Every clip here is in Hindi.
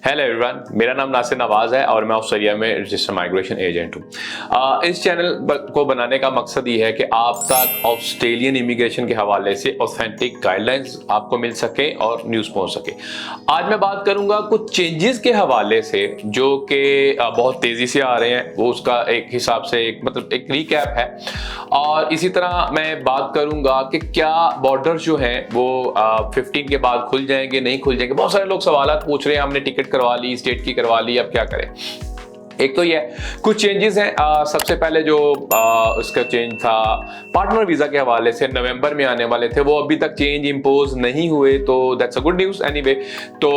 हेलो एवरीवन, मेरा नाम नासिर नवाज है और मैं ऑस्ट्रेलिया में रजिस्टर माइग्रेशन एजेंट हूँ। इस चैनल को बनाने का मकसद ये है कि आप तक ऑस्ट्रेलियन इमिग्रेशन के हवाले से ऑथेंटिक गाइडलाइंस आपको मिल सके और न्यूज़ पहुँच सके। आज मैं बात करूँगा कुछ चेंजेस के हवाले से जो कि बहुत तेज़ी से आ रहे हैं, वो उसका एक हिसाब से एक रिकैप है। और इसी तरह मैं बात करूँगा कि क्या बॉर्डर्स जो हैं वो 15 के बाद खुल जाएंगे, नहीं खुल जाएंगे। बहुत सारे लोग सवाल पूछ रहे हैं, हमने टिकट करवा ली, स्टेट की करवा ली, अब क्या करें। एक तो ये कुछ चेंजेस हैं। सबसे पहले जो उसका चेंज था पार्टनर वीजा के हवाले से, नवंबर में आने वाले थे, वो अभी तक चेंज इंपोज नहीं हुए, तो that's a good news anyway. तो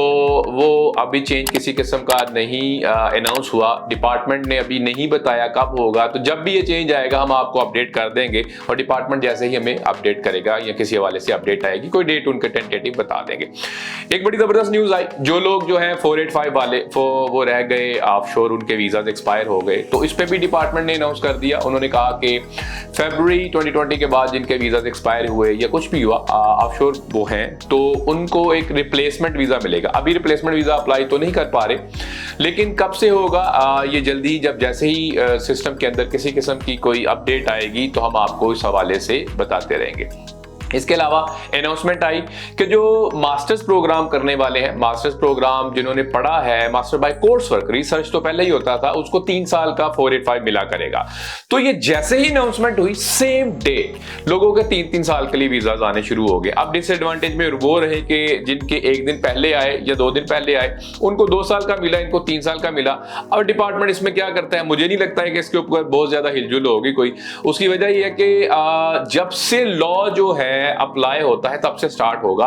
वो अभी चेंज किसी किस्म का नहीं अनाउंस हुआ, डिपार्टमेंट ने अभी नहीं बताया कब होगा। तो जब भी ये चेंज आएगा हम आपको अपडेट कर देंगे और डिपार्टमेंट जैसे ही हमें अपडेट करेगा या किसी हवाले से अपडेट आएगी, कोई डेट उनके टेंटेटिव बता देंगे। एक बड़ी जबरदस्त न्यूज़ आई, जो लोग जो है 485 वाले वो रह गए ऑफशोर, उनके वीजा एक्सपायर हो गए, तो इस पे भी डिपार्टमेंट ने अनाउंस कर दिया। उन्होंने कहा कि फरवरी 2020 के बाद जिनके वीजा एक्सपायर हुए या कुछ भी हुआ ऑफशोर वो हैं, तो उनको एक रिप्लेसमेंट वीजा मिलेगा। अभी रिप्लेसमेंट वीजा अप्लाई तो नहीं कर पा रहे, लेकिन कब से होगा ये जल्दी, जब जैसे ही सिस्टम के अंदर किसी किस्म की कोई अपडेट आएगी तो हम आपको इस हवाले से बताते रहेंगे। इसके अलावा अनाउंसमेंट आई कि जो मास्टर्स प्रोग्राम करने वाले हैं, मास्टर्स प्रोग्राम जिन्होंने पढ़ा है, master bye course work, research तो पहले ही होता था, उसको 3 साल का 485 मिला करेगा। तो ये जैसे ही अनाउंसमेंट हुई सेम डे लोगों के 3-3 साल के लिए वीजाज आने शुरू हो गए। अब डिसएडवांटेज में वो रहे कि जिनके एक दिन पहले आए या 2 दिन पहले आए, उनको 2 साल का मिला, इनको 3 साल का मिला। अब डिपार्टमेंट इसमें क्या करता है, मुझे नहीं लगता है कि इसके ऊपर बहुत ज्यादा हिलजुल होगी कोई। उसकी वजह यह है कि जब से लॉ जो है अप्लाई होता है तब से स्टार्ट होगा,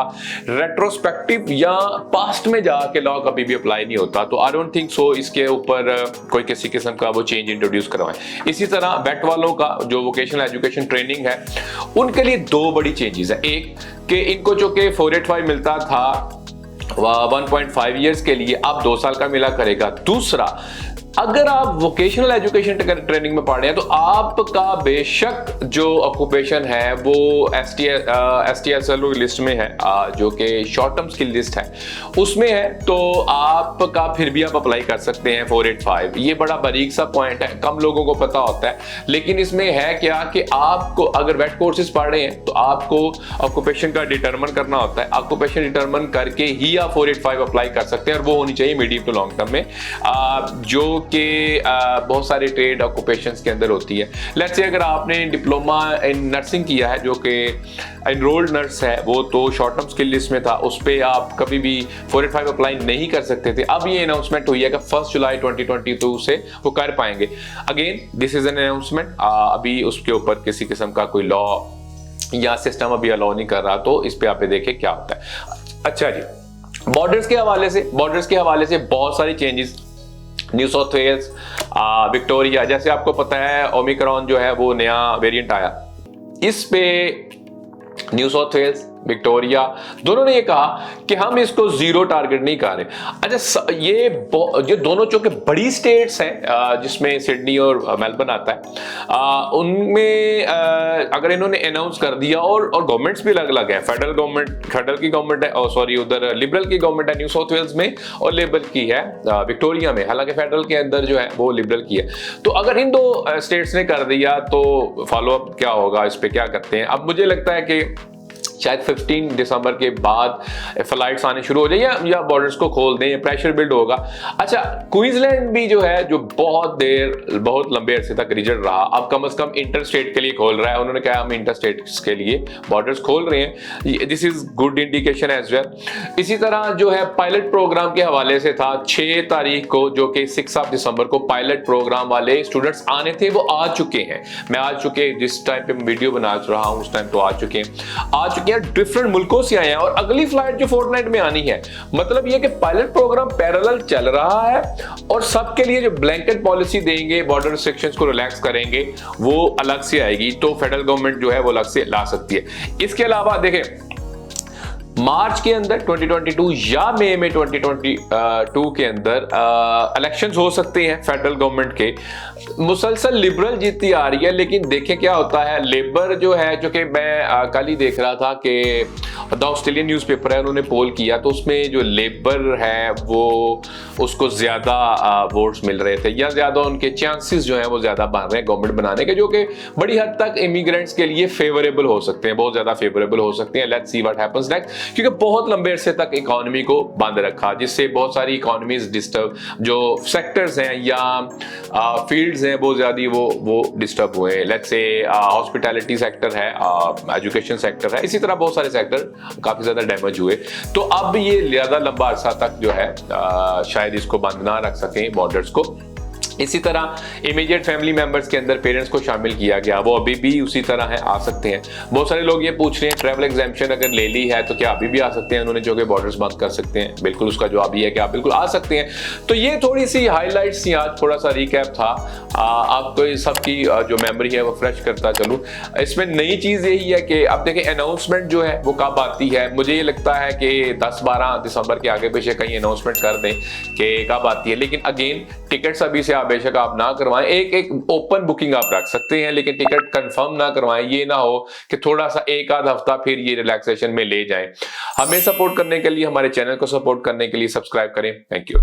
रेट्रोस्पेक्टिव या पास्ट में जाके लॉ कभी भी अप्लाई नहीं होता। तो आई डोंट थिंक सो इसके ऊपर कोई किसी किस्म का वो चेंज इंट्रोड्यूस करवाएं। इसी तरह वेट वालों का जो वोकेशनल एजुकेशन ट्रेनिंग है, उनके लिए 2 बड़ी चेंजेस है। एक कि इनको जो कि 485 मिलता था 1.5 ईयर्स के लिए, अब 2 साल का मिला करेगा। दूसरा, अगर आप वोकेशनल एजुकेशन ट्रेनिंग में पढ़ रहे हैं तो आपका बेशक जो ऑक्यूपेशन है वो STSL लिस्ट में है, जो कि शॉर्ट टर्म स्किल लिस्ट है उसमें है, तो आपका फिर भी आप अप्लाई कर सकते हैं 485। ये बड़ा बारीक सा पॉइंट है, कम लोगों को पता होता है, लेकिन इसमें है क्या कि आपको अगर वेट कोर्सेज पढ़ रहे हैं तो आपको ऑक्यूपेशन का डिटरमिन करना होता है। ऑक्यूपेशन डिटरमिन करके ही आप 485 अप्लाई कर सकते हैं, और वो होनी चाहिए मीडियम टू लॉन्ग टर्म में, जो कि बहुत सारे ट्रेड ऑक्यूपेशंस के अंदर होती है। लेट्स से अगर आपने डिप्लोमा इन नर्सिंग किया है, जो कि एनरोल्ड नर्स है, वो तो शॉर्ट टर्म स्किल लिस्ट में था, उस पर आप कभी भी 485 अप्लाई नहीं कर सकते थे। अब ये अनाउंसमेंट हुई है कि 1 जुलाई 2022 से वो कर पाएंगे। Again this is an announcement, अभी उसके ऊपर किसी किस्म का कोई लॉ या सिस्टम अभी अलाउ नहीं कर रहा, तो इस पे आप देखें क्या होता है। अच्छा जी, बॉर्डर्स के हवाले से बहुत सारी changes. New South Wales, Victoria, जैसे आपको पता है ओमिक्रॉन जो है वो नया वेरिएंट आया, इस पे न्यू साउथ वेल्स, विक्टोरिया दोनों ने ये कहा कि हम इसको 0 टारगेट नहीं कर रहे। अच्छा, ये जो दोनों चूंकि बड़ी स्टेट्स हैं जिसमें सिडनी और मेलबर्न आता है, उनमें अगर इन्होंने अनाउंस कर दिया, और गवर्नमेंट्स भी अलग अलग है, फेडरल की गवर्नमेंट है, सॉरी उधर लिबरल की गवर्नमेंट है न्यू साउथ वेल्स में, और लेबर की है विक्टोरिया में, हालांकि फेडरल के अंदर जो है वो लिबरल की है। तो अगर इन 2 स्टेट्स ने कर दिया तो फॉलो अप क्या होगा, इस पे क्या करते हैं। अब मुझे लगता है कि शायद 15 दिसंबर के बाद फ्लाइट्स आने शुरू हो जाए या बॉर्डर्स को खोल दें, प्रेशर बिल्ड होगा। अच्छा, क्वींसलैंड भी जो है, जो बहुत लंबे अरसे तक रिजर्व रहा, अब कम से कम इंटर स्टेट के लिए खोल रहा है। उन्होंने कहा हम इंटर स्टेट के लिए बॉर्डर्स खोल रहे हैं, this is good indication as well. इसी तरह जो है पायलट प्रोग्राम के हवाले से था, 6 तारीख को, जो कि 6 दिसंबर को पायलट प्रोग्राम वाले स्टूडेंट्स आने थे, वो आ चुके हैं। जिस टाइम पे वीडियो बना रहा हूँ उस टाइम तो आ चुके हैं, डिफरेंट मुल्कों से आए हैं, और अगली फ्लाइट जो फोर्टनाइट में आनी है। मतलब ये कि पायलट प्रोग्राम पैरेलल चल रहा है, और सबके लिए जो ब्लैंकेट पॉलिसी देंगे, बॉर्डर रिस्ट्रिक्शंस को रिलैक्स करेंगे, वो अलग से आएगी, तो फेडरल गवर्नमेंट जो है वो अलग से ला सकती है। इसके अलावा देखें, मार्च के अंदर 2022 या मई में 2022 के अंदर इलेक्शंस हो सकते हैं फेडरल गवर्नमेंट के। मुसलसल लिबरल जीतती आ रही है, लेकिन देखें क्या होता है। लेबर जो है, जो कि मैं कल ही देख रहा था कि द ऑस्ट्रेलियन न्यूज़पेपर है, उन्होंने पोल किया तो उसमें जो लेबर है वो उसको ज्यादा वोट्स मिल रहे थे या ज्यादा उनके चांसेस जो है वो ज्यादा बन रहे हैं गवर्नमेंट बनाने के, जो कि बड़ी हद तक इमिग्रेंट्स के लिए फेवरेबल हो सकते हैं, बहुत ज्यादा फेवरेबल हो सकते हैं। Let's see what happens next, क्योंकि बहुत लंबे अरसे तक इकोनॉमी को बंद रखा जिससे बहुत सारी इकोनॉमीज डिस्टर्ब, जो सेक्टर्स हैं या फील्ड्स हैं बहुत ज्यादा वो डिस्टर्ब हुए। लेट्स से हॉस्पिटैलिटी सेक्टर है, एजुकेशन सेक्टर है, इसी तरह बहुत सारे सेक्टर काफी ज्यादा डैमेज हुए। तो अब ये ज्यादा लंबा अरसा तक जो है शायद इसको बंद ना रख सकें बॉर्डर्स को। इसी तरह इमीडिएट फैमिली मेंबर्स के अंदर पेरेंट्स को शामिल किया गया, वो अभी भी उसी तरह है, आ सकते हैं। बहुत सारे लोग ये पूछ रहे हैं ट्रैवल एग्जाम्पशन अगर ले ली है तो क्या अभी भी आ सकते हैं उन्होंने, जो कि बॉर्डर्स बंद कर सकते हैं? बिल्कुल, उसका जवाब ये है कि आप बिल्कुल आ सकते हैं। तो ये थोड़ी सी हाईलाइट्स थी, आज थोड़ा सा रिकैप था, आपको इस सब की जो मेमोरी है वो फ्रेश करता चलूं। इसमें नई चीज यही है कि आप देखें अनाउंसमेंट जो है वो कब आती है, मुझे ये लगता है कि 10-12 दिसंबर के आगे पीछे कहीं अनाउंसमेंट कर दें कि कब आती है। लेकिन अगेन टिकट्स अभी से बेशक आप ना करवाएं, एक ओपन बुकिंग आप रख सकते हैं, लेकिन टिकट कंफर्म ना करवाएं। ये ना हो कि थोड़ा सा एक आध हफ्ता फिर ये रिलैक्सेशन में ले जाएं। हमें सपोर्ट करने के लिए, हमारे चैनल को सपोर्ट करने के लिए सब्सक्राइब करें। Thank you.